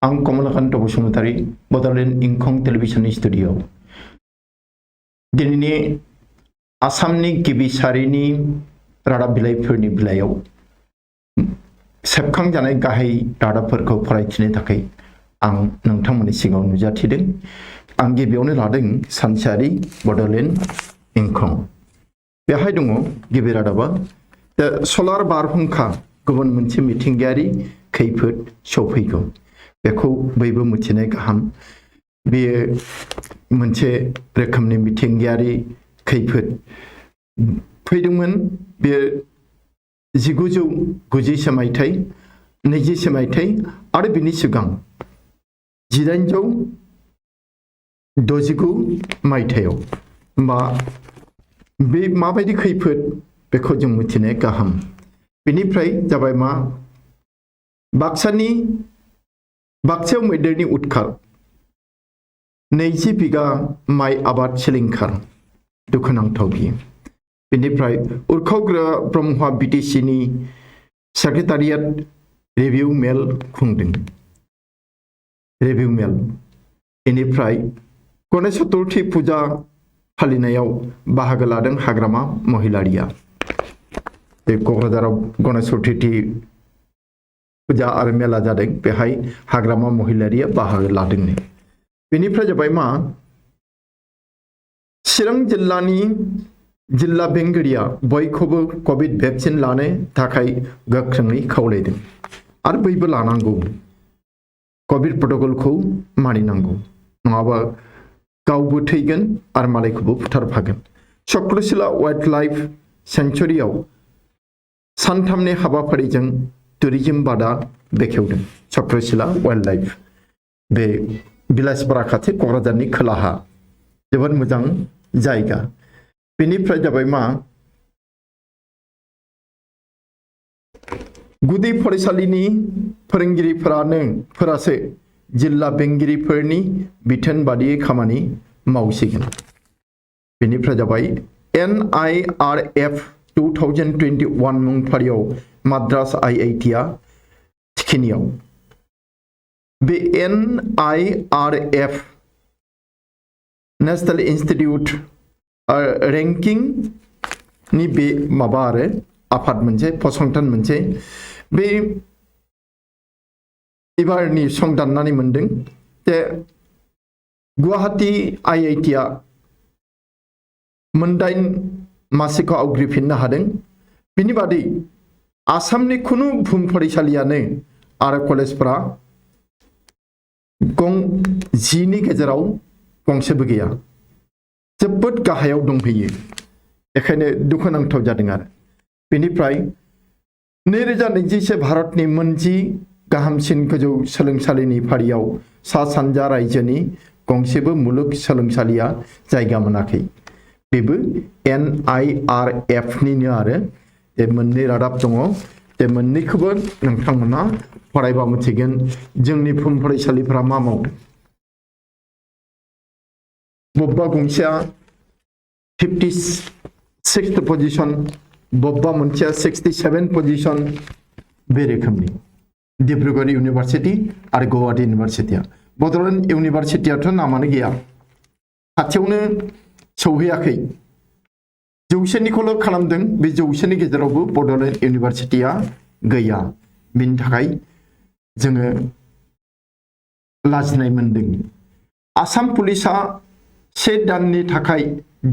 आं Kamalakant Basumatary Bodoland इंखं television studio दिनैनि आसामनि गिबि सारिनि रादाब बिलाइफोरनि बिलाइयाव सेबखांजानाय गाहाय रादाबफोरखौ फरायथिनो थाखाय आं नोंथांमोननि सिगाङाव नुजाथिदों। आं गिबियावनो लादों सानसेयारि बड'लेण्ड इंखं। बेहाय दङ गिबि रादाबा सलार बारहुंखा गुबुन मोनसे मिथिंगायारि खैफोद सफैगौ। बेखौ बयबो मिथिनाय गाहाम। बेयो मोनसे रोखोमनि मिथिंगायारि खैफोद फैदोंमोन। बेयो 1990 मायथाइ 20 मायथाइ आरो बिनि सिगां 1869 मायथाइयाव। होमबा बे माबायदि खैफोद बेखौ जों मिथिनाया गाहाम। बेनिफ्राय जाबाय मा बाक्सायाव मैदेरनि उदखार, 20 बिगा माइ आबाद सिलिंखार, दुखुनांथाव बियो। बेनिफ्राय उरखावग्रा ब्रह्म बिटिसिनि सेक्रेटारियेट रिभिउ मेल खुंदों। रिभिउ मेल। बेनिफ्राय गणेश चतुर्थी फुजा फालिनायाव बाहागो लादों हाग्रामा महिलारिया। बे क'क्राझाराव गणेश चतुर्थी फुजा आरो मेला जादों, बेहाय हाग्रामा महिलारिया बाहागो लादोंनो। बेनिफ्राय जाबाय मा चिरां जिल्लानि जिल्ला बेंगिरिया बयखौबो कभिड भेक्सिन लानो थाखाय गोख्रोङै खावलायदों आरो बयबो लानांगौ। कभिड प्रट'कलखौ मानिनांगौ, नङाबा गावबो थैगोन आरो मालायखौबो बुथारफागोन। चक्रशिला वाइल्ड लाइफ सेंचुरियाव सानथामनि हाबाफारिजों टुरिज्म बादा बेखेवदों। चक्रशिला वाइल्ड लाइफ बे बिलासपारा खाथि क'क्राझारनि खोलाहा जोबोद मोजां जायगा। बेनिफ्राय जाबाय मा गुदि फरायसालिनि फोरोंगिरिफोरासो जिल्ला बेंगिरिफोरनि बिथोन बादियै खामानि मावसिगोन। बेनिफ्राय जाबाय NIRF 2021 मुं फारियाव माद्रास IITआ थिखिनियाव। बे NIRF नेशनेल इन्स्टिटिउट रेंकिं नि बे माबा आरो आफाद मोनसे फसंथान मोनसे बे एबारनि संदाननानै मोनदों जे गुवाहाटी IITआ 9 मासिखौ आवग्रिफिननो हादों। बिनि बादै आसामनि खुनु भुम फरायसालियानो आरो कलेजफोरा 10नि गेजेराव गंसेबो गैया, जोबोद गाहायाव दंफैयो। बेखायनो दुखुनांथाव जादों आरो। बेनिफ्राय 2021 भारतनि 10 गाहामसिन गोजौ सोलोंसालिनि फारियाव सा सानजा रायजोनि गंसेबो मुलुग सोलोंसालिया जायगा मोनाखै। बेबो NIRF निनो आरो बे मोननै रादाब दङ। बे मोननैखौबो नोंथांमोना फरायबा मिथिगोन जोंनि भुम फरायसालिफोरा मा मावदों। बबेबा गंसेया 56th पजिशन, बबेबा मोनसेया 67 पजिशन, बे रोखोमनि। डिब्रुगड़ इउनिभारसिटि आरो गुवाहाटी इउनिभारसिटिया। बड'लेण्ड इउनिभारसिटियाथ' नामानो गैया, खाथियावनो सौहैयाखै। 100निखौल' खालामदों। बे 100नि गेजेरावबो बड'लेण्ड इउनिभारसिटिया गैया। बिनि थाखाय जोङो लाजिनाय मोनदों। आसाम पुलिसआ 1 दाननि थाखाय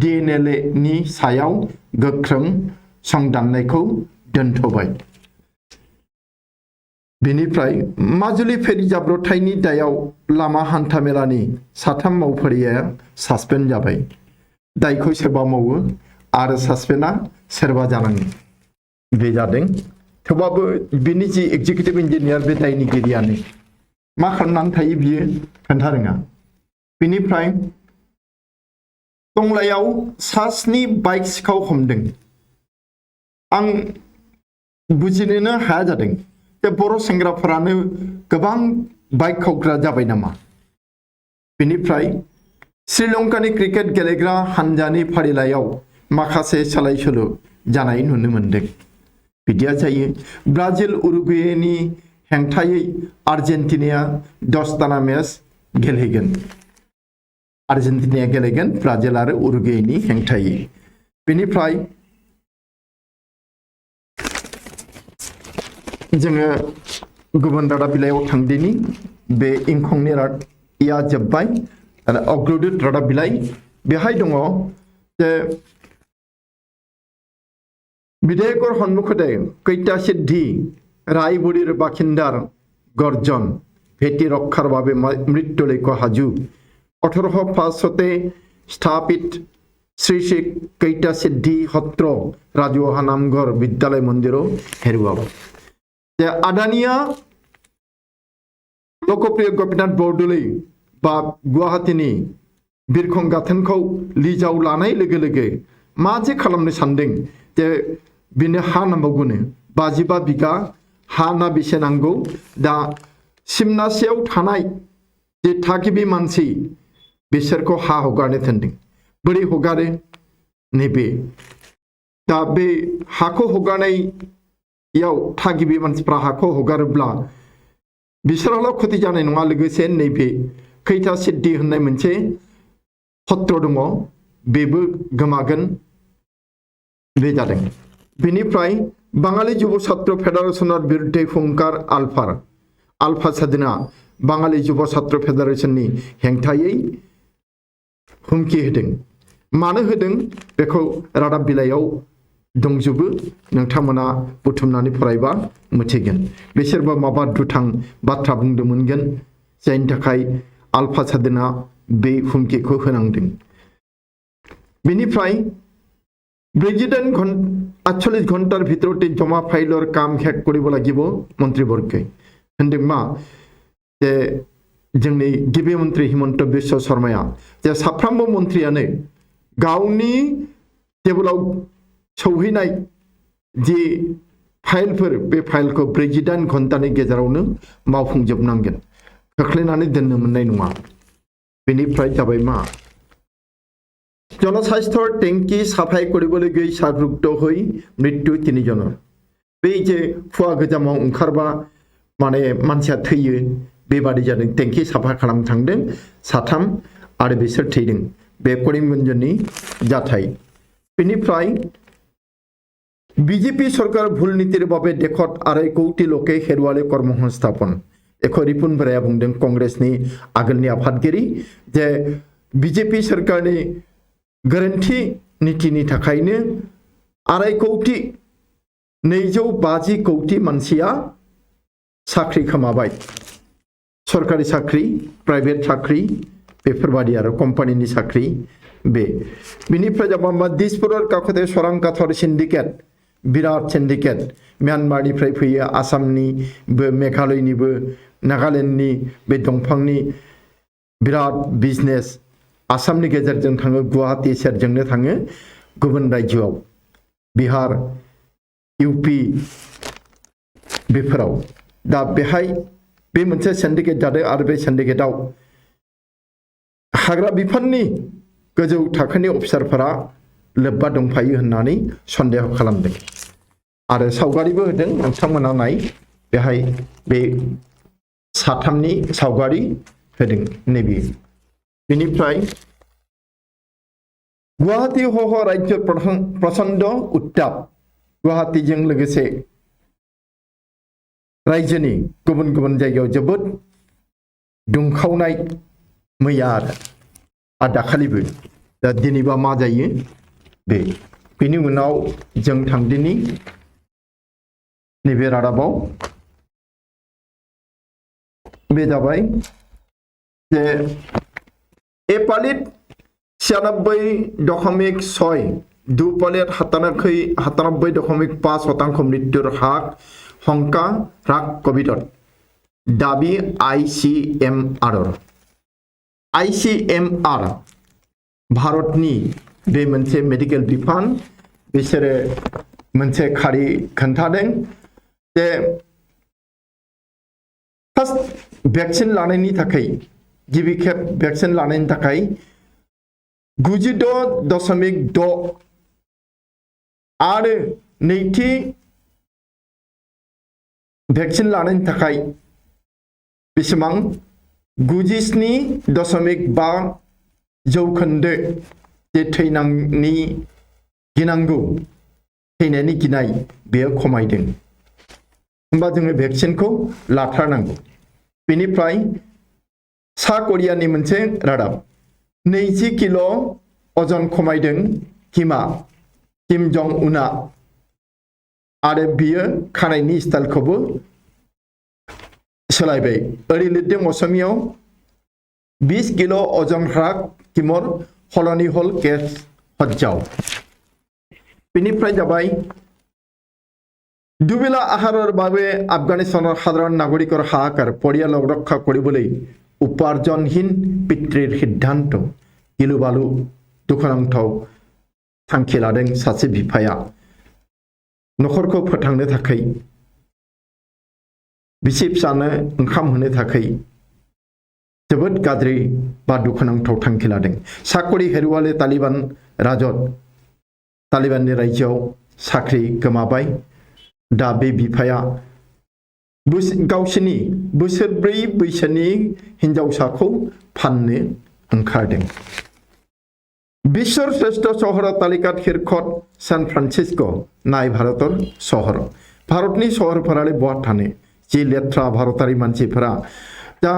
DNLA नि सायाव गोख्रों संदाननायखौ दोनथ'बाय। बेनिफ्राय माजुलि फेरि जाब्रबथायनि दायाव लामा हान्थामेलानि 3 मावफारिया सासपेन्ड जाबाय। दायखौ सोरबा मावो आरो सासपेन्डआ सोरबा जानाङो, बे जादों। थेवबाबो बिनि जि एग्जिकिउटिभ इन्जिनियार बे दायनिगिरियानो मा खालामनानै थायो बियो खोन्था रोङा। बेनिफ्राय टंलायाव 7 बाइक सिखाव हमदों। आं बुजिनोनो हाया जादों जे बर' सेंग्राफोरानो गोबां बाइक खावग्रा जाबाय नामा। बेनिफ्राय श्रीलंकानि क्रिकेट गेलेग्रा हानजानि फारिलाइयाव माखासे सोलाय सोल' जानाय नुनो मोनदों। बिदिया जायो। ब्राजिल उरुगुवेनि हेंथायै आर्जेन्टिनाया 10 मैच गेलेगोन आर्जेन्टिनाया गेलेगोन ब्राजिल आरो उरुगुएनि हेंथायै बेनिफ्राय जोङो गुबुन रादाब बिलाइयाव थांदिनि बे इंखंनि रादाबया जोब्बाय आरो अग्रदूत रादाब बिलाइ बेहाय दङ जे বিধেয়কৰ সন্মুখতে কেইটা সিদ্ধি ৰায়বুৰীৰ বাসিন্দাৰ গৰ্জন ভেটি ৰক্ষাৰ বাবে মৃত্যুলৈকে সাজু 1805 স্থাপিত শ্ৰী শ্ৰী কেইটা সিদ্ধি সত্ৰ ৰাজহুৱা নামঘৰ বিদ্যালয় মন্দিৰো হেৰুৱাব যে আদানিয়া लोकप्रिय गोपीनाथ बरदलै बा गुवाहाटीनि बिरखं गाथोनखौ लिजाव लानाय लोगो लोगो मा जे खालामनो सानदों जे बिनो हा नांबावगौनो 55 बिगा हा ना बेसे नांगौ दा सिमनासेयाव थानाय जे थागिबि मानसि बिसोरखौ हा हगारनो थिनदों बोरै हगारो नैबे दा बे हाखौ हगारनायाव थागिबि मानसिफ्रा हाखौ हगारोब्ला बिसोरहाल' क्षति जानाय नङा लोगोसे नैबे खैथा सिद्धि होननाय मोनसे सत्र दङ बेबो गोमागोन बे जादों बेनिफ्राय बाङालि जुब छात्र फेडारेशनर बिरुद्धे हुंकार आलफा साधना बाङालि जुब छात्र फेडारेशननि हेंथायै हुमखि होदों मानो होदों बेखौ रादाब बिलाइयाव दंजोबो नोंथांमोना बुथुमनानै फरायबा मिथिगोन बिसोरबो माबा दुथां बाथ्रा बुंदों मोनगोन जायनि थाखाय आलफा साधना बे हुमखिखौ होनांदों बेनिफ्राय 48 ঘণ্টাৰ ভিতৰতে জমা ফাইলৰ কাম শেষ কৰিব লাগিব মন্ত্ৰীবৰ্গে होनदों मा जे जोंनि गिबि मन्त्री हिमन्त बिश्व शर्माया जे साफ्रोमबो मन्त्रियानो गावनि टेबोलाव सौहैनाय जे फाइलफोर बे फाइलखौ 48 घन्टानि गेजेरावनो मावफुंजोबनांगोन खोख्लैनानै दोननो मोननाय नङा बेनिफ्राय जाबाय मा জনস্বাস্থ্যৰ টেংকি সাফাই কৰিবলৈ গৈ শ্বাসৰুদ্ধ হৈ মৃত্যু 3 জনৰ बे जे फुवा गोजामाव ओंखारबा माने मानसिया थैयो बेबादि जादों टेंकी साफा खालामनो थांदों 3 आरो बिसोर थैदों बे करिमगन्जनि जाथाय बेनिफ्राय বিজেপি सरकार भुल नीतिर বাবে देखत 2.5 कोटी लोके हेरुवाले कर्मसंस्थापन एखौ रिपुन बराया बुंदों कांग्रेसनि आगोलनि आफादगिरि जे বিজেপি सरकारनि गोरोन्थि नीतिनि थाखायनो 2.5 कोटी 250 कोटी मानसिया साख्रि खोमाबाय सरकारि साख्रि प्राइवेट साख्रि बेफोरबादि आरो कम्पानिनि साख्रि बे बिनिफ्राय जाबा दिसपुरर काखते सोरां काथर सिन्डिकेट बिराट सिन्डिकेट म्यानमारनिफ्राय फैयो आसामनिबो मेघालयनिबो नागालेण्डनि बे दंफांनि बिराट बिजनेस आसामनि गेजेरजों थाङो गुवाहाटी सेरजोंनो थाङो गुबुन रायजोआव बिहार यूपी बेफोराव दा बेहाय बे मोनसे सिन्डिकेट जादों आरो बे सिन्डिकेटआव हाग्रा बिफाननि गोजौ थाखोनि अफिसारफोरा लोब्बा दंफायो होननानै सन्देह खालामदों आरो सावगारिबो होदों नोंथांमोना नाय बेहाय बे 3नि सावगारि होदों नैबे बेनिफ्राय गुवाहाटी हह राज्य प्रचंड उत्ताप गुवाहाटीजों लोगोसे राज्योनि गुबुन गुबुन जायगायाव जोबोद दुंखावनाय मैया आरो दाखालिबो दा दिनैबा मा जायो बेनि उनाव जों थांदिनि नैबे रादाबाव बे जाबाय जे एपालिट 96.6 দুপালিত 97.5% মৃত্যুৰ হার শংকা হ্ৰাস কোভিডত দাবী आईसीएमआर भारतनि बे मोनसे मेडिकेल बिफान बिसोरो मोनसे खारि खोन्थादों जे फार्स्ट वैक्सीन लानायनि थाखाय गिबि खेब वैक्सीन लानायनि थाखाय 96.6 आरो नैथि भेक्सिन लानायनि थाखाय बेसेबां 97.5 जौखोन्दो जे थैनायनि गिनाय बेयो खमायदों। होमबा जोङो भेक्सिनखौ लाथारनांगौ। बेनिफ्राय सा करियानि मोनसे रादाब 20 किल' अजन खमायदों किम जं उनआ आरो बियो खानायनि स्टाइलखौबो सोलायबाय। ओरै लिरदों असमियाव 20 किल' अजन ह्राग किमर हलनि हल केस हज्जाव। बेनिफ्राय जाबाय দুবেলা আহাৰৰ বাবে আফগানিস্তানৰ সাধাৰণ নাগৰিকৰ হাহাকাৰ পৰিয়ালক ৰক্ষা কৰিবলৈ উপাৰ্জনহীন পিতৃৰ সিদ্ধান্ত गिलु बालु दुखुनांथाव थांखि लादों सासे बिफाया नखरखौ फोथांनो थाखाय बिसि फिसानो ओंखाम होनो थाखाय जोबोद गाज्रि बा दुखुनांथाव थांखि लादों। साकरि हेरुवाले तालिबाननि रायजोआव साख्रि गोमाबाय। दा बे बिफाया गावसिनि बोसोरब्रै बैसोनि हिनजावसाखौ फाननो ओंखारदों। विश्वर श्रेष्ठ सहर तालिकात हिरखत सान फ्रान्सिस्क' नाय भारतर सहर। भारतनि सहरफोरालाय बहा थानो जि लेथ्रा भारतारि मानसिफोरा दा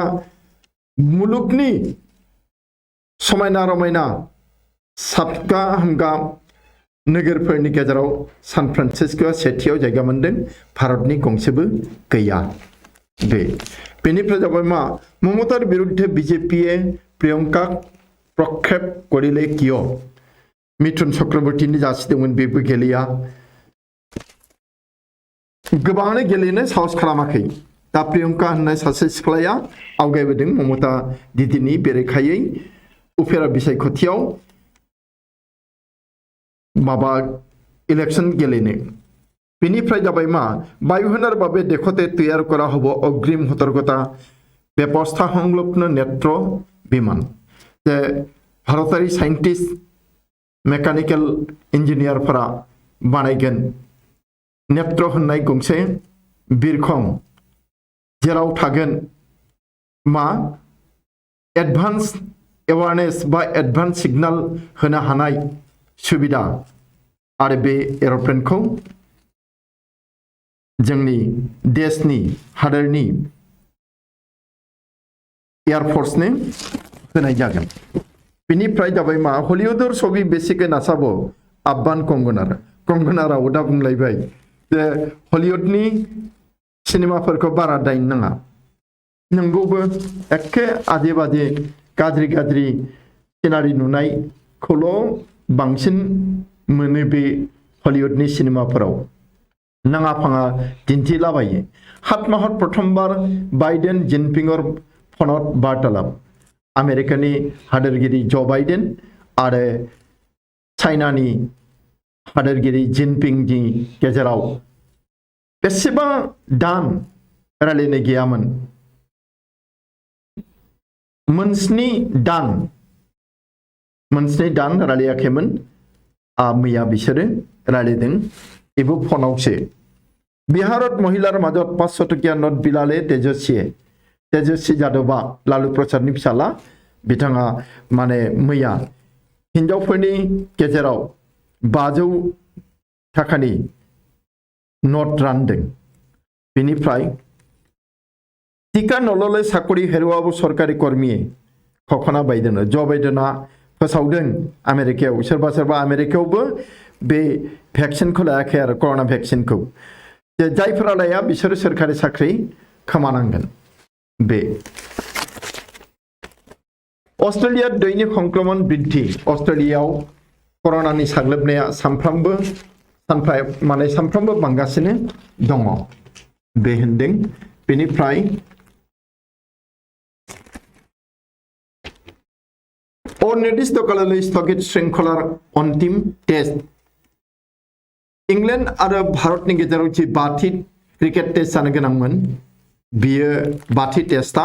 मुलुगनि समायना रमायना साबगा हामगा नोगोरफोरनि गेजेराव सान फ्रान्सिस्क'आ सेथियाव जायगा मोनदों। भारतनि गंसेबो गैया। बेनिफ्राय जाबाय मा ममतार बिरुद्धे बिजेपिए प्रियंका प्रक्षेप करिले किय मिथुन चक्रवर्तीनि जासिदोंमोन बेबो गेलेया। गोबाङानो गेलेनो साहस खालामाखै। दा प्रियंका होननाय सासे सिख्लाया आवगायबोदों ममता दिदिनि बेरेखायै उफेरा बिसायख'थियाव माबा इलेक्शन गेलेनो। बेनिफ्राय जाबाय मा বায়ুসেনার বাবে দেশতে তৈয়াৰ কৰা হ'ব অগ্ৰিম সতৰ্কতা ব্যৱস্থা সংলগ্ন নেত্ৰ বিমান। যে भारतारि साइन्टिस्ट मेकानिकेल इन्जिनियारफोरा बानायगोन नेत्र होननाय गंसे बिरखं जेराव थागोन मा एडभान्स एवारनेस बा एडभान्स सिगनाल होनो हानाय सुबिदा आरो बे एर'प्लेनखौ जोंनि देशनि हादोरनि एयारफोर्सनो होनाय जागोन। बेनिफ्राय जाबाय मा हलिउडर छबि बेसिके नासाबो आफगान कंगना राउतआ बुंलायबाय जे हलिउडनि सिनेमाफोरखौ बारा दायनो नाङा। नंगौबो एखे आजे बाजे गाज्रि सिनारि नुनायखौल' बांसिन मोनो बे हलिउडनि सिनेमाफोराव नाङा फाङा दिन्थिलाबायो। 7 माहत प्रथमबार बाइडेन जिनपिंर फनत बार्तालाप आमेरिकानि हादोरगिरि ज' बाइडेन आरो चाइनानि हादोरगिरि जिनपिंनि गेजेराव बेसेबां दान रायलायनाय गैयामोन। मोनस्नि दान रायलायाखैमोन। मैया बिसोरो रायलायदों बेबो फनावसो। बिहारत महिलार माजत 500 टकिया नट बिलाले तेजस्वी जादबा लालु प्रसादनि फिसाला बिथाङा माने मैया हिनजावफोरनि गेजेराव 500 थाखानि नट रानदों। बेनिफ्राय टिका नलले साकरि हेरुवाबो सरकारि कर्मी खखना बायदेन ज' बाइडेना फोसावदों आमेरिकायाव। सोरबा आमेरिकायावबो बे भेक्सिनखौ लायाखै आरो कर'ना भेक्सिनखौ। जायफोरा लाया बिसोरो सोरखारि साख्रि खोमानांगोन। बे अस्ट्रेलिया दैनिक संक्रमण बृद्धि। अस्ट्रेलियाव कर'नानि साग्लोबनाया सानफ्रामबो बांगासिनो दङ बे होनदों। बेनिफ्राय अनिर्दिष्टकालলৈ স্থগিত শৃংখলাৰ अन्तिम टेस्ट। इंग्लैंड आरो भारतनि गेजेराव जि 5थि क्रिकेट टेस्ट जानो गोनांमोन बियो 5थि टेस्टआ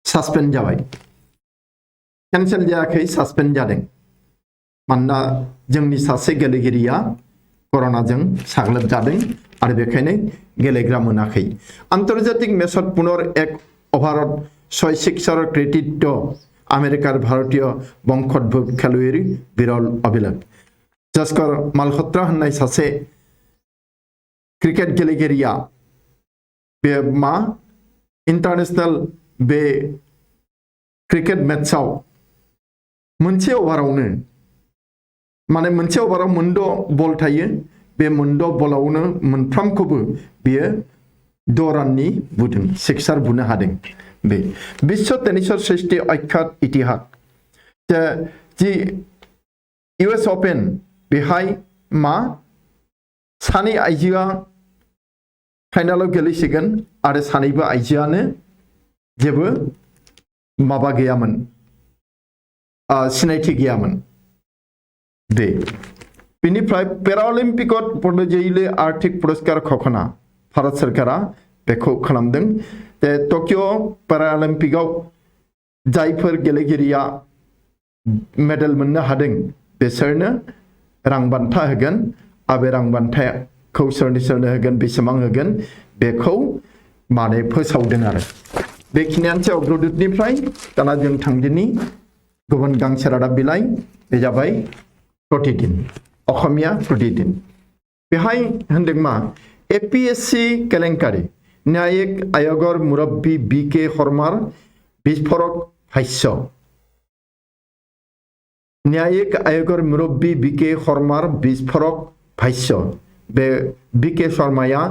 सासपेन्ड जाबाय। कैंसेल जायाखै, सासपेन्ड जादों। मानोना जोंनि सासे गेलेगिरिया कर'नाजों साग्लोबजादों आरो बेखायनो गेलेग्रा मोनाखै आन्तर्जातिक मेचत पुनर एक अभारत 6-6 कृतित्व आमेरिकार भारतीय बंशोद्भूत खेलुवै बिरल अभिलेख जस्कर मालहोत्रा होननाय सासे क्रिकेट गेलेगिरिया बे मा इंटरनेशनल बे क्रिकेट मैचआव मोनसे ओभारावनो माने मोनसे ओभाराव मोनद' बल थायो बे मोनद' बलावनो मोनफ्रामखौबो बियो 6 राननि बुदों सिक्सार बुनो हादों बे विश्व टेनिसर सृष्टि अख्यात इतिहास जि US ओपन बेहाय मा सानै आइजोआ फाइनालाव गेलेसिगोन आरो सानैबो आइजोआनो जेबो माबा गैयामोन सिनायथि गैयामोन बे बेनिफ्राय पेरालिम्पिकत बड'जैले आर्थिक पुरस्कार घोषणा भारत सरकारा बेखौ खालामदों जे टकिअ पेरालिम्पिकआव जायफोर गेलेगिरिया मेडेल मोननो हादों बिसोरनो रां बान्था होगोन आबे रां बान्थाखौ सोरनो होगोन बेसेबां होगोन बेखौ माने फोसावदों आरो बेखिनियानोसै अग्रदूतनिफ्राय दाना जों थांदिनि गुबुन गांसे रादाब बिलाइ बे जाबाय प्रतिदिन असमिया प्रतिदिन बेहाय होनदों मा APSC केलेंकारि न्यायिक आयोगर मुरब्बी BK शर्मार बिस्फोरक भाष्य न्यायिक आयोगर मुरब्बी BK शर्मार बिस्फोरक भाष्य बे BK शर्माया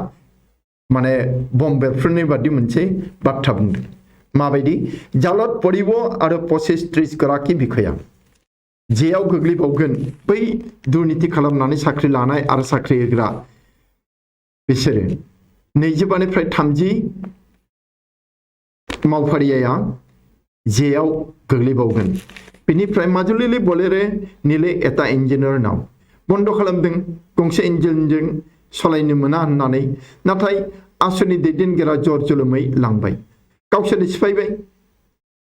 माने बम बेरफ्रुनाय बादि मोनसे बाथ्रा बुंदों माबायदि जालत पड़िब आरो 25-30 गराखि बिखया जेयाव गोग्लैबावगोन बै दुर्नीति खालामनानै साख्रि लानाय आरो साख्रि होग्रा बिसोरो 20निफ्राय 30 मावफारिया जेयाव गोग्लैबावगोन बेनिफ्राय माजुलिनि बोलेरे निले एटा इन्जिनियार नाव बन्द खालामदों गंसे इन्जिनजों सलायनो मोना होननानै नाथाय आसुनि दैदेनगिरिया जर जुलुमै लांबाय गावसोरनो सिफायबाय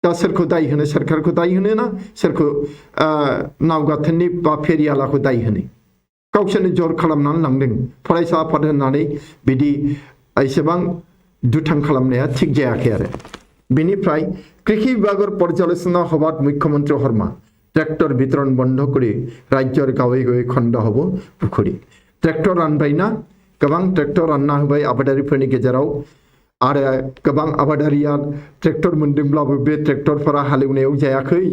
दा सोरखौ दाय होनो सरकारखौ दाय होनो ना सोरखौ नाव गाथोननि बा फेरियालाखौ दाय होनो गावसोरनो जर खालामनानै लांदों फरायसा आफाद होननानै बिदि एसेबां दुथां खालामनाया थिग जायाखै आरो बेनिफ्राय कृषि विभागৰ পৰ্যালোচনা সভাত মুখ্যমন্ত্ৰী শৰ্মা ট্ৰেক্টৰ বিতৰণ বন্ধ কৰি ৰাজ্যৰ গাঁৱে গাঁৱে খণ্ড হ'ব পুখুৰী ट्रेक्टर रानबायना गोबां ट्रेक्टर रानना होबाय आबादारिफोरनि गेजेराव आरो गोबां आबादारिया ट्रेक्टर मोनदोंब्लाबो बे ट्रेक्टरफोरा हालेवनायाव जायाखै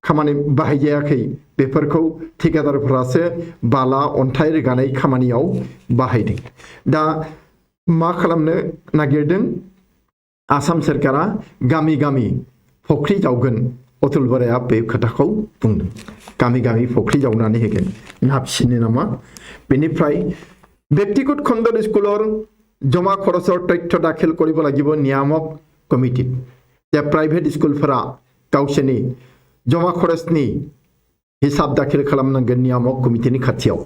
खामानि बाहायजायाखै बेफोरखौ ठेकेदारफोरासो बाला अन्थाइ रोगानाय खामानियाव बाहायदों दा मा खालामनो नागिरदों आसाम सरकारा गामि गामि फुख्रि जावगोन अतुल बोराया बे खोथाखौ बुंदों गामि गामि फुख्रि जावनानै होगोन ना फिसिनो नामा बेनिफ्राय व्यक्तिगत खण्डर स्कुलर जमा खरचर तथ्य दाखिल কৰিব লাগিব नियामक कमिटि जे प्राइवेट स्कुलफोरा गावसोरनि जमा खरचनि हिसाब दाखिल खालामनांगोन नियामक कमिटिनि खाथियाव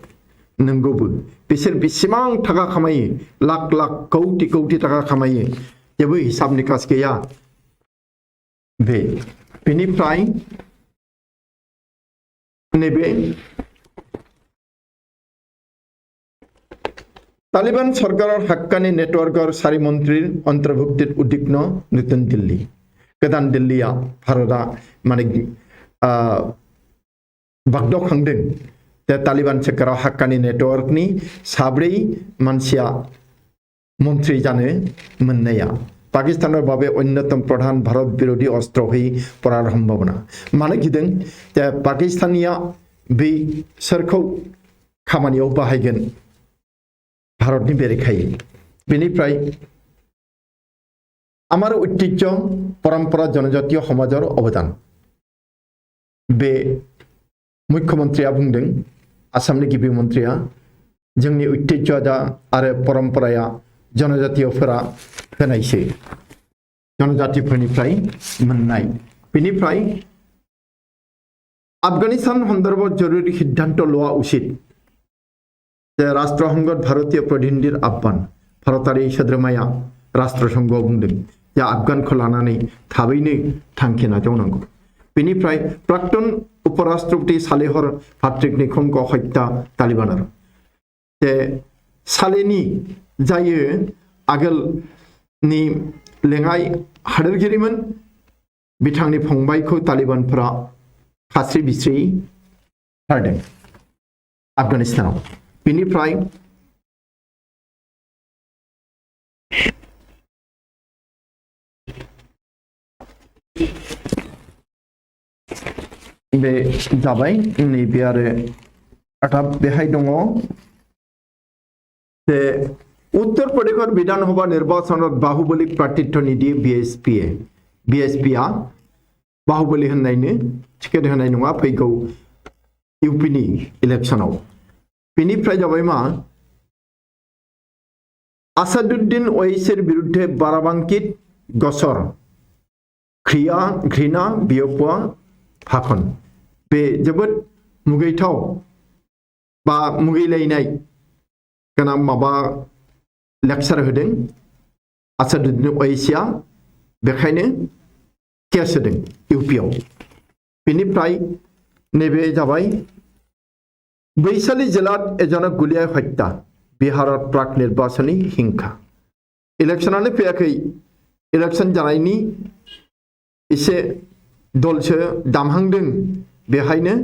नंगौबो बिसोर बेसेबां थाखा खामायो लाख लाख कौटि कौटि थाखा खामायो जेबो हिसाब निकास गैया बेनिफ्राय नैबे तालिबान सरकारों हाक्कानी नेटवर्कर सारि मंत्रीर अंतर्भुक्तिर उद्विग्न नतुन दिल्ली गोदान दिल्लीया भारता माने बागदावखांदों जे तालिबान सरकाराव हाक्कानी नेटवर्कनि 4 मानसिया मंत्री जानो मोननाया पाकिस्तानर बाबे अन्यतम प्रधान भारत विरोधी अस्त्र ही परार सम्भावना मानो गिदों जे पाकिस्तानिया बे सोरखौ खामानियाव बाहायगोन भारतनि बेरेखायै बेनिफ्राय आमार ऐतिह्य परम्परा जनजातीय समाजर अबदान बे मुख्यमंत्रिया बुंदों आसामनि गिबि मन्त्रिया जोंनि ऐतिह्य दा आरो परम्पराया जनजातीयफोरा होनायसै जनजातिफोरनिफ्राय मोननाय बेनिफ्राय आफगानिस्तान सन्दर्भ जरुरी सिद्धांत लवा उचित राष्ट्रसंघत भारतीय प्रतिनिधिर आह्वान भारतारि सोद्रोमाया राष्ट्रसंघआव बुंदों जे आफगानखौ लानानै थाबैनो थांखि नाजावनांगौ बेनिफ्राय प्राक्तन उपराष्ट्रपति सालेहर भाट्रिकनि खंक हत्या तालिबानार जे सालेनि जायो आगोलनि लेङाइ हादोरगिरिमोन बिथांनि फंबायखौ तालिबानफोरा खास्रि बिस्रि थारदों आफगानिस्तानाव बेनिफ्राय बे जाबाय नैबे आरो बेहाय दङ যে উত্তর প্রদেশের বিধানসভা নির্বাচনত বাহুবলীক প্রার্থিত্ব নিদিয়ে বিএসপিआ बाहुबली होननायनो टिकेट होनाय नङा फैगौ इउपिनि इलेक्शनाव बेनिफ्राय जाबाय मा आसादुद्दिन ओवैसीर बिरुद्धे बाराबांकित गसर घृणा बियोफुआ भाखन बे जोबोद मुगैथाव बा मुगैलायनाय गोनां माबा लेक्चार होदों आसादुद्दिन ओवैसीआ बेखायनो केस होदों इउपिआव बेनिफ्राय नैबे जाबाय बैशाली जिल्लात एजनक गुलियाय हत्या बिहारत प्राक निर्वाचनी हिंसा इलेक्शनानो फैयाखै इलेक्शन जानायनि एसे दलसो दामहांदों बेहायनो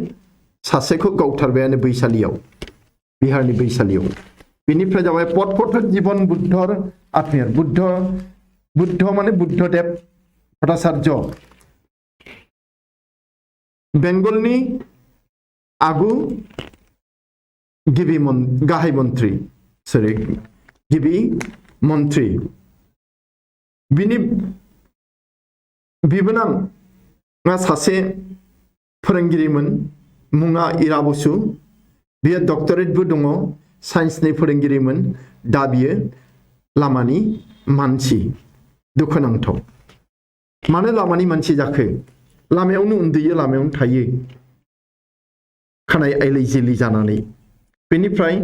सासेखौ गावथारबायानो बैशालियाव बिहारनि बैशालियाव बेनिफ्राय जाबाय पटपटर जीवन बुद्धर आत्मीय बुद्ध माने बुद्धदेव भट्टाचार्य बेंगलनि आगु गाहाय मन्त्री गिबि मन्त्री बिनि बिबोनां सासे फोरोंगिरिमोन मुङा इरा बसु बियो डक्टरेटबो दङ साइन्सनि फोरोंगिरिमोन दा बियो लामानि मानसि दुखुनांथाव मानो लामानि मानसि जाखो लामायावनो उन्दुयो लामायावनो थायो खानाय आइलै जिलि जानानै बेनिफ्राय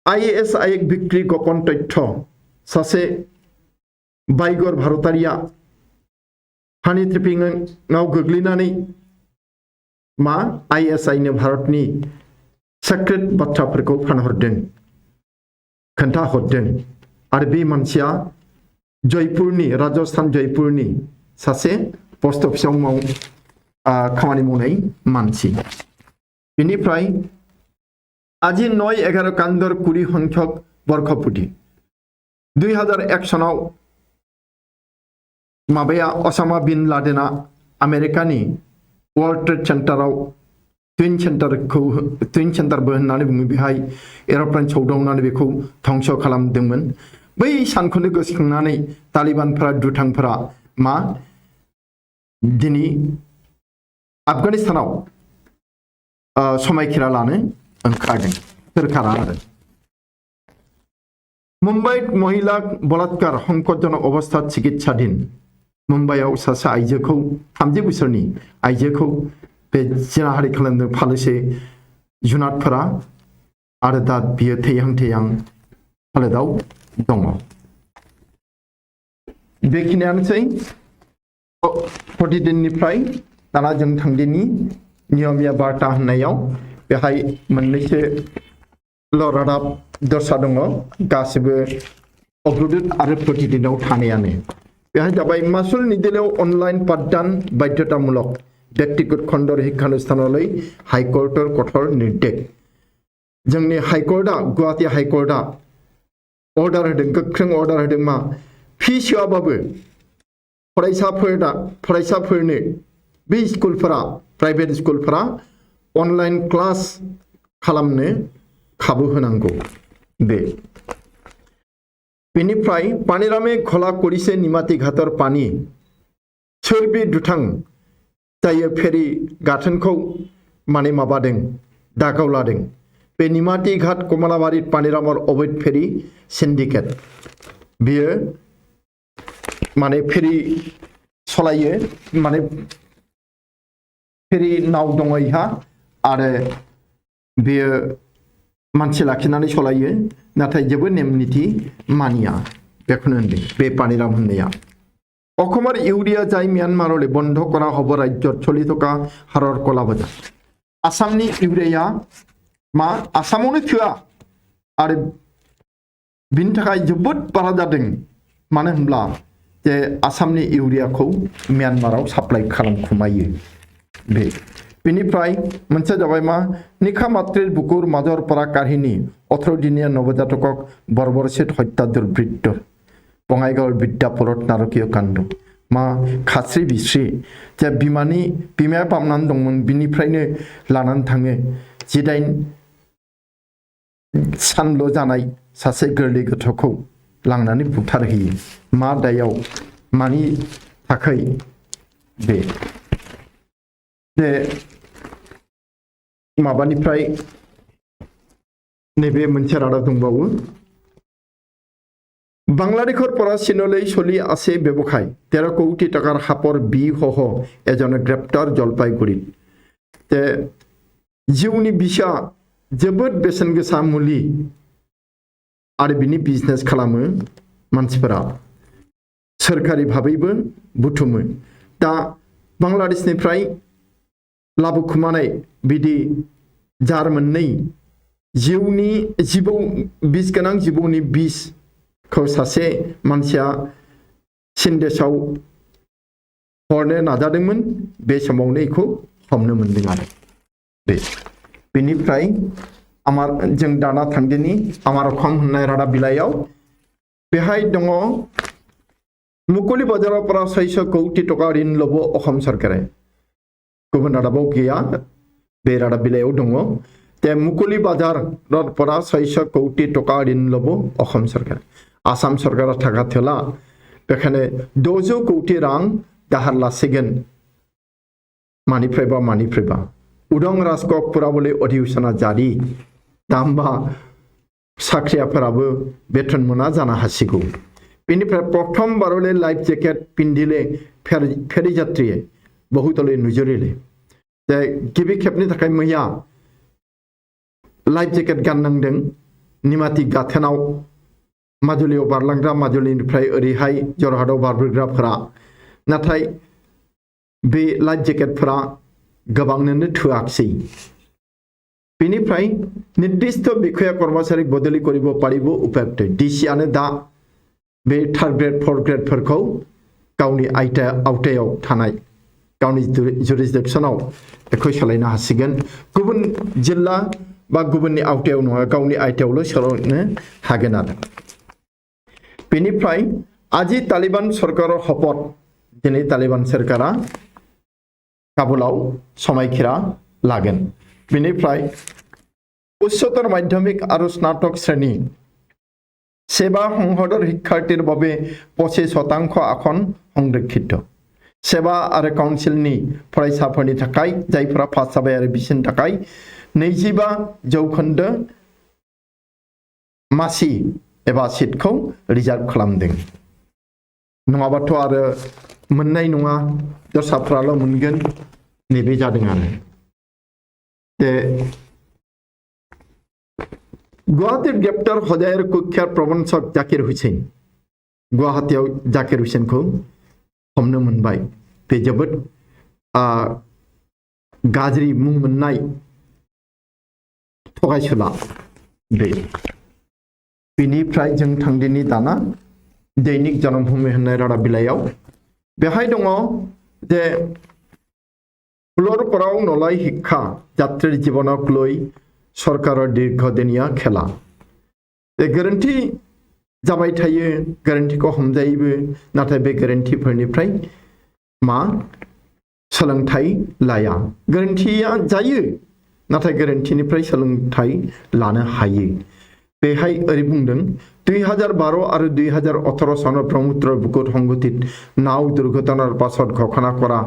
आईएएस आयेग बिक्री गोपन तथ्य सासे बाइगर भारतारिया हानि ट्रेपिंआव गोग्लैनानै मा आईएसआईनो भारतनि सेक्रेट बाथ्राफोरखौ फानहरदों खोन्थाहरदों आरो बे मानसिया जयपुरनि राजस्थान जयपुरनि सासे पोस्ट अफिसाव खामानि मावनाय मानसि बेनिफ्राय আজি 9-11 कान्दर 20 সংখ্যক बर्खपुटी 2001 सनाव माबाया ओसामा बिन लादेना आमेरिकानि वर्ल्ड ट्रेड सेन्टाराव ट्विन सेन्टारबो होननानै बुङो बेहाय एर'प्लेन सौदावनानै बेखौ धंस खालामदोंमोन बै सानखौनो गोसोखांनानै तालिबानफोरा दुथांफोरा मा दिनै आफगानिस्तानाव समायखिरा लानो ओंखारदों सोरखारा आरो मुम्बाइ महिला बलात्कार संकटजनक अबस्था चिकित्साधीन मुम्बाइआव सासे आइजोखौ 30 बोसोरनि आइजोखौ बे जिनाहारि खालामदों फालोसे जुनादफोरा आरो दा बियो थैहां हालोदाव दङ बेखिनियानोसै प्रतिदिननिफ्राय दाना जों थांदिनि नियमिया बार्ता होननायाव बेहाय मोननैसो रादाब दर्सा दङ गासिबो अग्रदूत आरो प्रतिदिनाव थानायानो बेहाय जाबाय मासुल निदेलायाव अनलाइन पाठदान बाध्यतामूलक व्यक्तिगत खण्डर शिक्षानुष्ठानলৈ हाइकर्टर कठोर निर्देश जोंनि हाइकर्टआ गुवाहाटी हाइकर्टआ अर्डार होदों गोख्रों अर्डार होदों मा फी सोआबाबो फरायसाफोरनो बे स्कुलफोरा प्राइभेट स्कुलफोरा अनलाइन क्लास खालामनो खाबु होनांगौ बेनिफ्राय पानिरामे घोला करिसे निमाती घाटर पानी सोरबि दुथां जायो फेरी गाथोनखौ माने माबादों दागाव लादों बे निमाती घाट कमलाबारि पानिरामर अवैध फेरी सिन्डिकेट बियो माने फेरी सलायो माने फेरी नाव दङ इहा आरो बियो मानसि लाखिनानै सलायो नाथाय जेबो नेम निथि मानिया बेखौनो होनदों बे पानिराम होननाया अखमार इउरिया जाय म्यानमारले बन्ध करा हब राज्यत चलि थका हारर कला बजार आसामनि इउरिया मा आसामावनो थोआ आरो बिनि थाखाय जोबोद बारा जादों मानो होनब्ला जे आसामनि इउरियाखौ म्यानमाराव साप्लाइ खालामखुमायो बेनिफ्राय मोनसे जाबाय मा निखा मात्रेर बुकुर মাজৰপৰা কাহিনী 18 দিনীয়া নৱজাতকক বৰ্বৰচিত হত্যা দুৰ্বৃত্ত বঙাইগাঁৱৰ বিদ্যাপুৰত নাৰকীয় কাণ্ড मा खास्रि बिस्रि जे बिमाया बामनानै दंमोन बिनिफ्रायनो लानानै थाङो 18 सानल' जानाय सासे गोरलै गथ'खौ लांनानै बुथारहैयो मा दायाव मानि थाखाय बे माबानिफ्राय नैबे मोनसे रादाब दंबावो বাংলাদেশৰ পৰা চীনলৈ চলি আছে ব্যৱসায় 13 কোটি টাকাৰ হাপৰ বিসহ এজনে গ্ৰেপ্তাৰ জলপাইগুৰিত তে जिउनि बिसा जोबोद बेसेन गोसा मुलि आरो बिनि बिजनेस खालामो मानसिफोरा सोरखारि भाबैबो बुथुमो दा बांलादेशनिफ्राय लाबोखुमानाय बिदि जार मोननै जिबौ बिस गोनां जिबौनि बिस खौ सासे मानसिया सिन्देशआव हरनो नाजादोंमोन बे समावनो इखौ हमनो मोनदों आरो बेनिफ्राय जों दाना थांदिनि आमार अखम होननाय रादाब बिलाइयाव बेहाय दङ मुकलि बाजाराव পৰা 600 কোটি টাকা ঋণ লব অসম सरकारे गुबुन रादाबाव गैया बे रादाब बिलाइयाव दङ তে मुकलि बाजाराव পৰা 600 কোটি টাকা ঋণ লব অসম सरकारे आसाम सरकारा थाखा थोला बेखायनो 600 कोटी रां दाहार लासिगोन मानिफ्रायबा उदां राजकक पुराबले अधिवेशना जारि दामबा साख्रियाफोराबो बेथन मोना जानो हासिगौ बेनिफ्राय प्रथम बारले लाइफ जैकेट पिन्दिले फेरि यात्रिये बहुतले नुजरिले जे गिबि खेबनि थाखाय मैया लाइफ जैकेट गाननांदों निमाती गाथोनाव माजुलियाव बारलांग्रा माजुलिनिफ्राय ओरैहाय जरहाटआव बारबोग्राफोरा नाथाय बे लाइफ जैकेटफोरा गोबांनो थोआखिसै बेनिफ्राय निर्दिष्ट बिखया कर्मचारी बदली करिब पारिब उपायुक्त डिसिआनो दा बे 3rd ग्रेड 4th ग्रेडफोरखौ गावनि आवथायाव थानाय गावनि जुरिसडिक्सनाव बेखौ सोलायनो हासिगोन गुबुन जिल्ला बा गुबुननि आवथायाव नङा गावनि आयथायावल' सोलायनो हागोन आरो बेनिफ्राय आजि तालिबान सरकाराव हपत दिनै तालिबान सरकारा काबुलाव समायखिरा लागोन बेनिफ्राय उच्चतर माध्यमिक आरो स्नातक श्रेणी सेवा সংসদৰ শিক্ষাৰ্থীৰ বাবে 25% আসন সংৰক্ষিত सेवा आरो काउन्सिलनि फरायसाफोरनि थाखाय जायफोरा पास जाबाय आरो बिसोरनि थाखाय 25% मासि एबा सीटखौ रिजार्भ खालामदों नङाबाथ' आरो मोननाय नङा दस्राफ्राल' मोनगोन नैबे जादों आरो गुवाहाटीर ग्रेप्तार हजायर कुख्यात प्रबंधक जाकिर हुसैन गुवाहाटीयाव जाकिर हुसैनखौ हमनो मोनबाय बे जोबोद गाज्रि मुं मोननाय थगायसुला बेनिफ्राय जों थांदिनि दाना दैनिक जनमभूमि होननाय रादाब बिलाइयाव बेहाय दङ जे फुलरपराव नलाय शिक्षा যাত্ৰীৰ জীৱনক লৈ सरकाराव दीर्घदिनिया खेला गोरोन्थि जाबाय थायो गोरोन्थिखौ हमजायोबो नाथाय बे गोरोन्थिफोरनिफ्राय मा सोलोंथाइ लाया गोरोन्थिया जायो नाथाय गोरोन्थिनिफ्राय सोलोंथाइ लानो हायो बेहाय ओरै बुंदों 2012 आरो 2018 सনত ब्रह्मपुत्र बुकुत সংঘটিত नाव दुर्घटनार पाছত घोषणा কৰা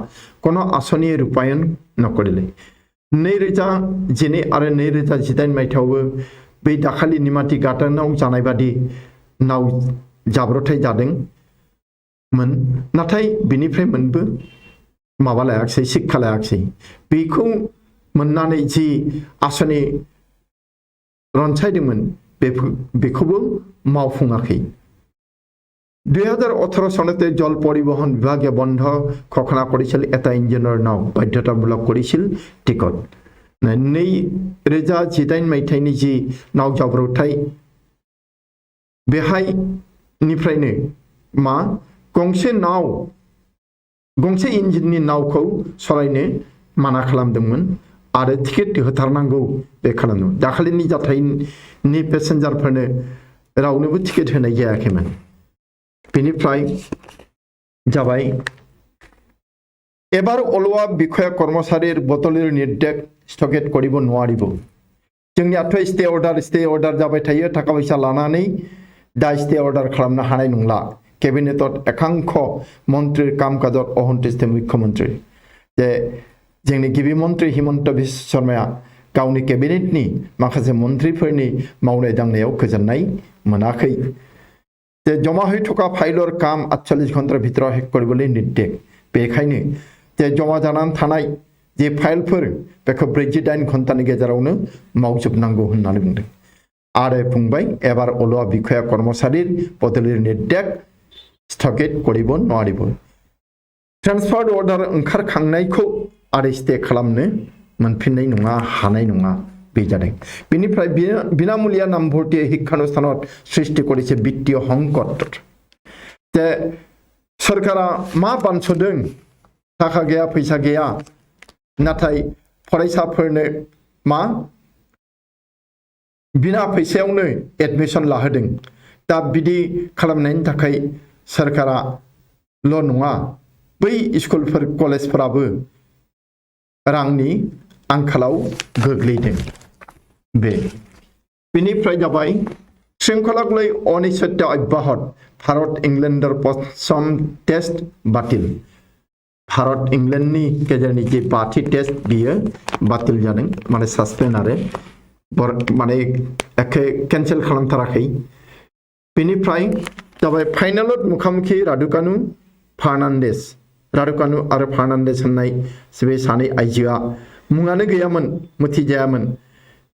কোনো आसनि रूपायन नकरिले 2012 आरो 2018 मायथाइयावबो बे दाखालि निमाती गाथोनाव जानाय बादि नाव जाब्रथाय जादोंमोन नाथाय बिनिफ्राय मोनबो माबा लायाखिसै शिक्षा लायाखिसै बेखौ मोननानै जि आसनि रनसायदोंमोन बेखौबो मावफुङाखै 2018 চনতে জল পৰিবহন বিভাগে বন্ধ ঘোষণা কৰিছিল এটা ইঞ্জিনৰ নাও বাধ্যতামূলক কৰিছিল টিকট 2018 মাयथाइनि जि नाव जाब्रथाय बेहाय निफ्रायनो मा गंसे इन्जिननि नावखौ सलायनो माना खालामदोंमोन आरो टिकेट होथारनांगौ बे खालामदोंमोन। दाखालिनि जाथायनि पेसेन्जारफोरनो रावनोबो टिकेट होनाय जायाखैमोन। बेनिफ्राय जाबाय एबार अलवा बिखया कर्मचारीर बदलिर निर्देश स्थगित करिब नवारिब। जोंनियाथ' स्टे अर्डार जाबाय थायो थाखा फैसा लानानै दा स्टे अर्डार खालामनो हानाय नंला। केबिनेटत एकांश मन्त्रीर कामकाजत अहन्तिस्थ मुख्यमन्त्री जे जोंनि गिबि मन्त्री हिमन्त बिश्व शर्माया गावनि केबिनेटनि माखासे मन्त्रीफोरनि मावनाय दांनायाव गोजोननाय मोनाखै। जे जमा होथ'का फाइलर काम 48 घन्टार भितराव हेक करिबोलै निर्देश। बेखायनो जे जमा जानानै थानाय जे फाइलफोर बेखौ 48 घन्टानि गेजेरावनो मावजोबनांगौ होननानै बुंदों। आरो बुंबाय एबार अलवा बिखया कर्मचारीर बदलिर निर्देश स्थगित करिब नवारिब। ट्रेन्सफार अर्डार ओंखारखांनायखौ आरो स्टे खालामनो मोनफिननाय नङा हानाय नङा बे जादों। बेनिफ्राय बिनामुलिया नामभर्ति शिक्षानुष्ठानत सृष्टि करिছে वित्तीय संकट। जे सरकारा मा बानस'दों थाखा गैया फैसा गैया नाथाय फरायसाफोरनो मा बिना फैसायावनो एडमिशन लाहोदों। दा बिदि खालामनायनि थाखाय सरकाराल' नङा बै स्कुलफोर कलेजफोराबो रांनि आंखालाव गोग्लैदों। बेनिफ्राय जाबाय श्रृंखला गलै अनिश्चितता अब्याहत भारत इंलेन्डर प्रथम टेस्ट बातिल। भारत इंलेन्डनि गेजेरनि जे 5थि टेस्ट बियो बातिल जादों माने सासपेन्ड आरो माने केन्सेल खालामथाराखै। बेनिफ्राय जाबाय फाइनालत मुखामुखि राडुकानु आरो फार्नान्डेस होननाय बे सानै आइजोआ मुङानो गैयामोन मिथिजायामोन।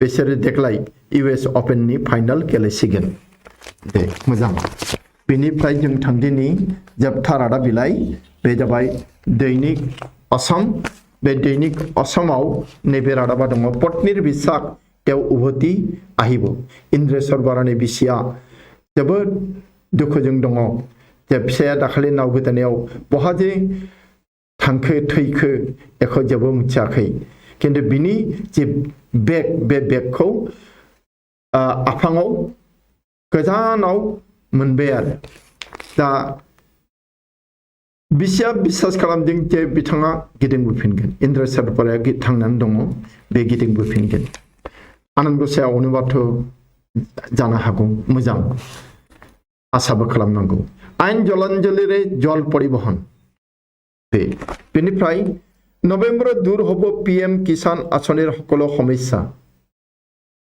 बिसोरो देग्लाय US अपेननि फाइनाल गेलेसिगोन। दे मोजां। बेनिफ्राय जों थांदिनि जोबथा रादाब बिलाइ बे जाबाय दैनिक असम। बे दैनिक असमाव नैबे रादाबा दङ पत्नीर बिसाक तेव उभति आहिब। इन्द्रेश्वर बरानि बिसिया जोबोद दुखुजों दङ जे फिसाया दाखालि नाव गोदानायाव बहा जे थांखो थैखो एखौ जेबो मिथियाखै। खिन्थु बिनि जे बेग बे बेगखौ आफाङाव गोजानाव मोनबाय आरो दा बिसिया बिसास खालामदों जे बिथाङा गिदिंबोफिनगोन। इन्द्रेश्वर बराया थांनानै दङ बे गिदिंबोफिनगोन। आनान गसाया अनोबाथ' जानो हागौ मोजां आसाबो खालामनांगौ। आइन जलान्जलिरे जल परिबहन। बेनिफ्राय नभेम्बर दूर हब PM किसान आसनिर सकलो समस्या।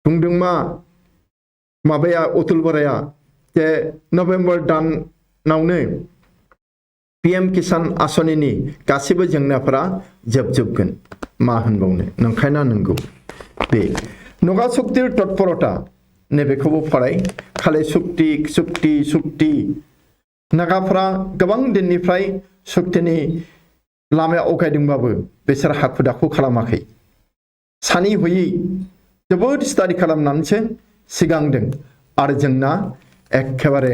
बुंदों माबाया अतुल बराया जे नभेम्बर दानावनो PM किसान आसनिनि गासिबो जेंनाफोरा जोबजोबगोन। मा होनबावनो नंखायना नंगौ। बे नगा शक्तिर तत्परता नैबेखौबो फराय। खालि सुक्ति नागाफ्रा गोबां दिननिफ्राय सुक्तिनि लामाया आवगायदोंबाबो बिसोर हाखु दाखु खालामाखै। सानै हयै जोबोद स्टाडि खालामनानैसो सिगांदों आरो जोंना एखेबारे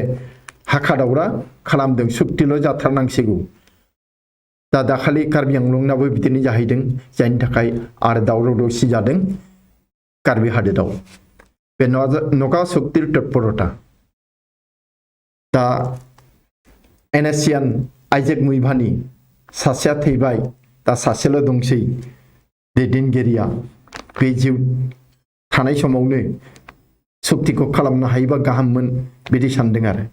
हाखा दावरा खालामदों सुक्तिल' जाथारनांसिगौ। दा दाखालि कार्बि आंलंनाबो बिदिनो जाहैदों जायनि थाखाय आरो दावराव दावसि जादों कार्बि हादोराव। बे नगा शक्तिर तत्परता दा एनएसियान आइजेक मुइभानि सासेया थैबाय दा सासेल' दंसै दैदेनगिरिया। बे जिउ थानाय समावनो शक्तिखौ खालामनो हायोबा गाहाममोन बिदि सानदों आरो।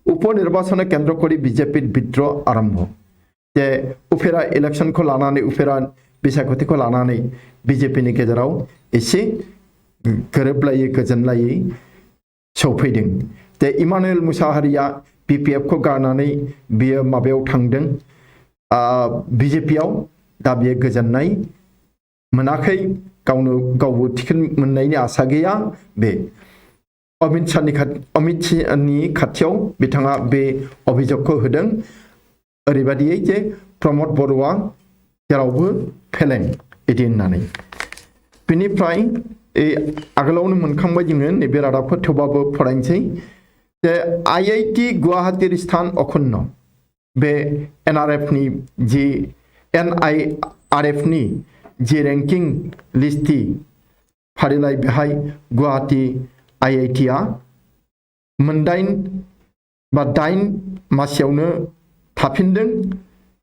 उपनिर्वाचन केन्द्र करि बिजेपि विद्रह आरम्भ। जे उफेरा इलेक्शनखौ लानानै उफेरा बिसायख'थिखौ लानानै बिजेपिनि गेजेराव एसे गोरोबलायै गोजोनलायै सौफैदों। जे इमानुएल मुसाहारिया BPF खौ गारनानै बियो माबायाव थांदों बिजेपियाव। दा बियो गोजोननाय मोनाखै गावबो टिकेट मोननायनि आसा गैया। बे अमित शाहनि खाथियाव बिथाङा बे अभियोगखौ होदों ओरैबायदियै जे प्रमद बर'आ जेरावबो फेलें बिदि होननानै। बेनिफ्राय आगोलावनो मोनखांबाय जोङो नैबे रादाबखौ थेवबाबो फरायनोसै। जे IIT गुवाहाटी स्थान अखुन्न बे NRF नि जि NIRF नि जि रेंकिं लिस्टि फारिलाइ बेहाय गुवाहाटी IIT आ मोनदाइन बा 8 मासियावनो थाफिनदों।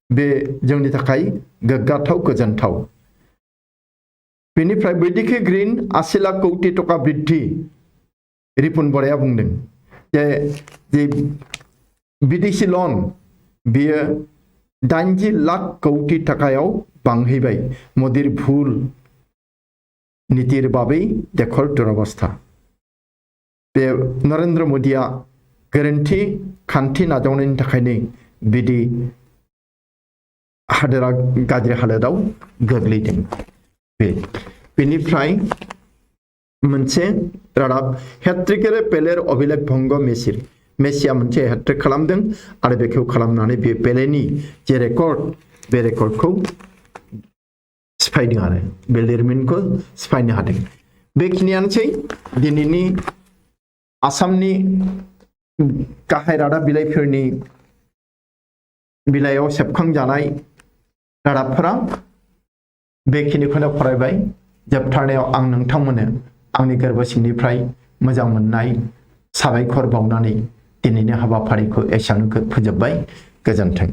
बे जोंनि थाखाय गोग्गाथाव गोजोनथाव। बेनिफ्राय बैदिके ग्रीन 80 लाख कौटि टका बृद्धि रिपुन बराया बुंदों जे विदेशी लन बियो 80 लाख कौटि टाकायाव बांहैबाय। मोदीर भुल नीतिर बाबै देखर दुरवस्था। बे नरेंद्र मोदिया गोरोन्थि खान्थि नाजावनायनि थाखायनो बिदि हादोरा गाज्रि हालोदाव गोग्लैदों। बेनिफ्राय मोनसे रादाब हेट्रिकेरे पेलेर अभिलेख भंग मेसिया मोनसे हेट्रिक खालामदों आरो बेखौ खालामनानै बे पेलेनि जे रेकर्ड बे रेकर्डखौ सिफायदों आरो बे लिरमिनखौ सिफायनो हादों। बेखिनियानोसै दिनैनि आसामनि गाहाय रादाब बिलाइफोरनि बिलाइयाव सेबखांजानाय रादाबफोरा बेखिनिखौनो फरायबाय। जोबथारनायाव आं नोंथांमोननो आंनि गोरबो सिंनिफ्राय मोजां मोननाय साबायखर बावनानै दिनैनि हाबाफारिखौ एसेयावनो फोजोबबाय। गोजोन्थों।